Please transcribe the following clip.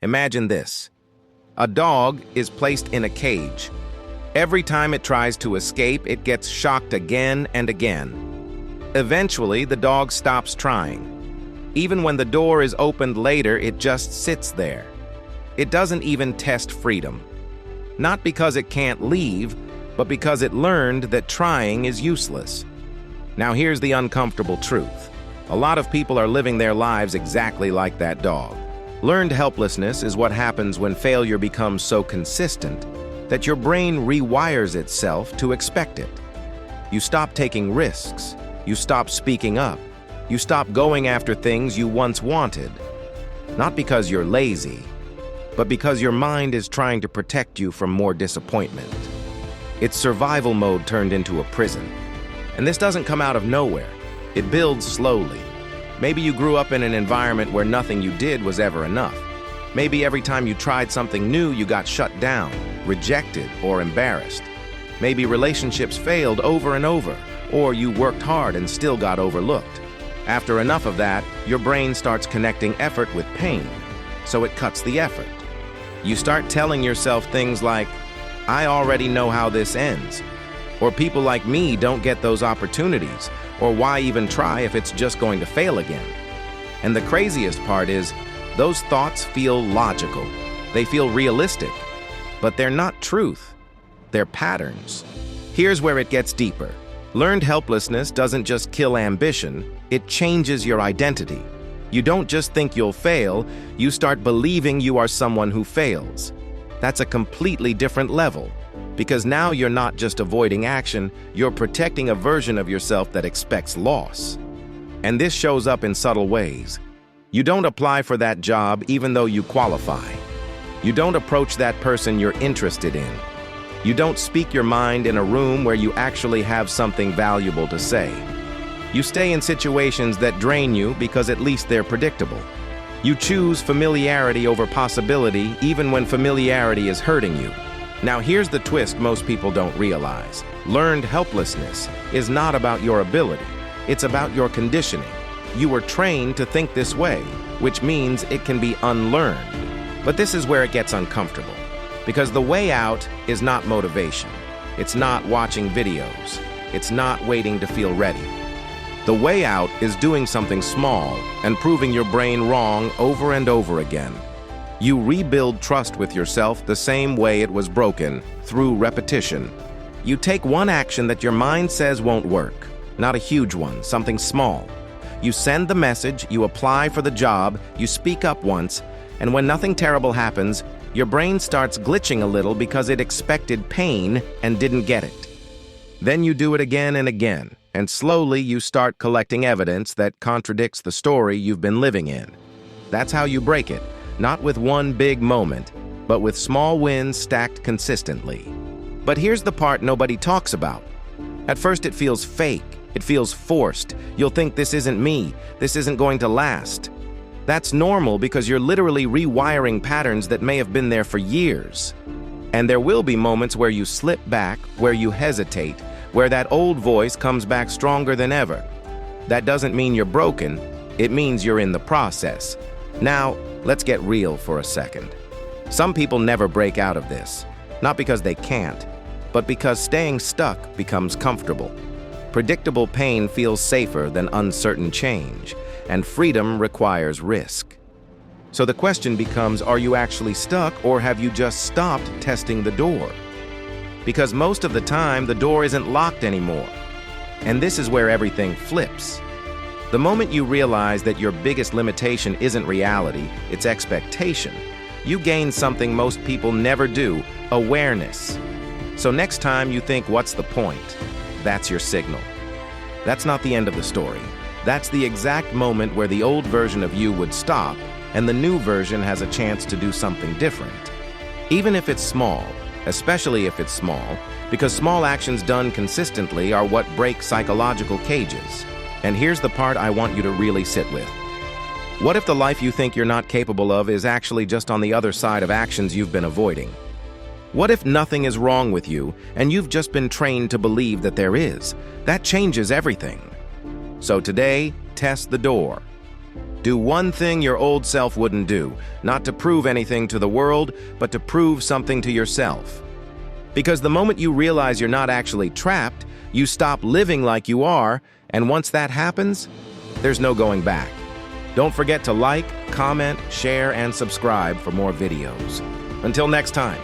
Imagine this. A dog is placed in a cage. Every time it tries to escape, it gets shocked again and again. Eventually, the dog stops trying. Even when the door is opened later, it just sits there. It doesn't even test freedom. Not because it can't leave, but because it learned that trying is useless. Now here's the uncomfortable truth. A lot of people are living their lives exactly like that dog. Learned helplessness is what happens when failure becomes so consistent that your brain rewires itself to expect it. You stop taking risks. You stop speaking up. You stop going after things you once wanted. Not because you're lazy, but because your mind is trying to protect you from more disappointment. It's survival mode turned into a prison. And this doesn't come out of nowhere. It builds slowly. Maybe you grew up in an environment where nothing you did was ever enough. Maybe every time you tried something new, you got shut down, rejected, or embarrassed. Maybe relationships failed over and over, or you worked hard and still got overlooked. After enough of that, your brain starts connecting effort with pain, so it cuts the effort. You start telling yourself things like, "I already know how this ends," or "people like me don't get those opportunities," or "why even try if it's just going to fail again?" And the craziest part is, those thoughts feel logical. They feel realistic, but they're not truth. They're patterns. Here's where it gets deeper. Learned helplessness doesn't just kill ambition, it changes your identity. You don't just think you'll fail, you start believing you are someone who fails. That's a completely different level, because now you're not just avoiding action, you're protecting a version of yourself that expects loss. And this shows up in subtle ways. You don't apply for that job even though you qualify. You don't approach that person you're interested in. You don't speak your mind in a room where you actually have something valuable to say. You stay in situations that drain you because at least they're predictable. You choose familiarity over possibility even when familiarity is hurting you. Now here's the twist most people don't realize. Learned helplessness is not about your ability. It's about your conditioning. You were trained to think this way, which means it can be unlearned. But this is where it gets uncomfortable. Because the way out is not motivation. It's not watching videos. It's not waiting to feel ready. The way out is doing something small and proving your brain wrong over and over again. You rebuild trust with yourself the same way it was broken, through repetition. You take one action that your mind says won't work, not a huge one, something small. You send the message, you apply for the job, you speak up once, and when nothing terrible happens, your brain starts glitching a little because it expected pain and didn't get it. Then you do it again and again, and slowly you start collecting evidence that contradicts the story you've been living in. That's how you break it, not with one big moment, but with small wins stacked consistently. But here's the part nobody talks about. At first it feels fake, it feels forced. You'll think, this isn't me, this isn't going to last. That's normal because you're literally rewiring patterns that may have been there for years. And there will be moments where you slip back, where you hesitate, where that old voice comes back stronger than ever. That doesn't mean you're broken, it means you're in the process. Now, let's get real for a second. Some people never break out of this, not because they can't, but because staying stuck becomes comfortable. Predictable pain feels safer than uncertain change, and freedom requires risk. So the question becomes, are you actually stuck, or have you just stopped testing the door? Because most of the time, the door isn't locked anymore. And this is where everything flips. The moment you realize that your biggest limitation isn't reality, it's expectation, you gain something most people never do, awareness. So next time you think, what's the point? That's your signal. That's not the end of the story. That's the exact moment where the old version of you would stop and the new version has a chance to do something different. Even if it's small, especially if it's small, because small actions done consistently are what break psychological cages. And here's the part I want you to really sit with. What if the life you think you're not capable of is actually just on the other side of actions you've been avoiding? What if nothing is wrong with you and you've just been trained to believe that there is? That changes everything. So today, test the door. Do one thing your old self wouldn't do, not to prove anything to the world, but to prove something to yourself. Because the moment you realize you're not actually trapped, you stop living like you are, and once that happens, there's no going back. Don't forget to like, comment, share, and subscribe for more videos. Until next time.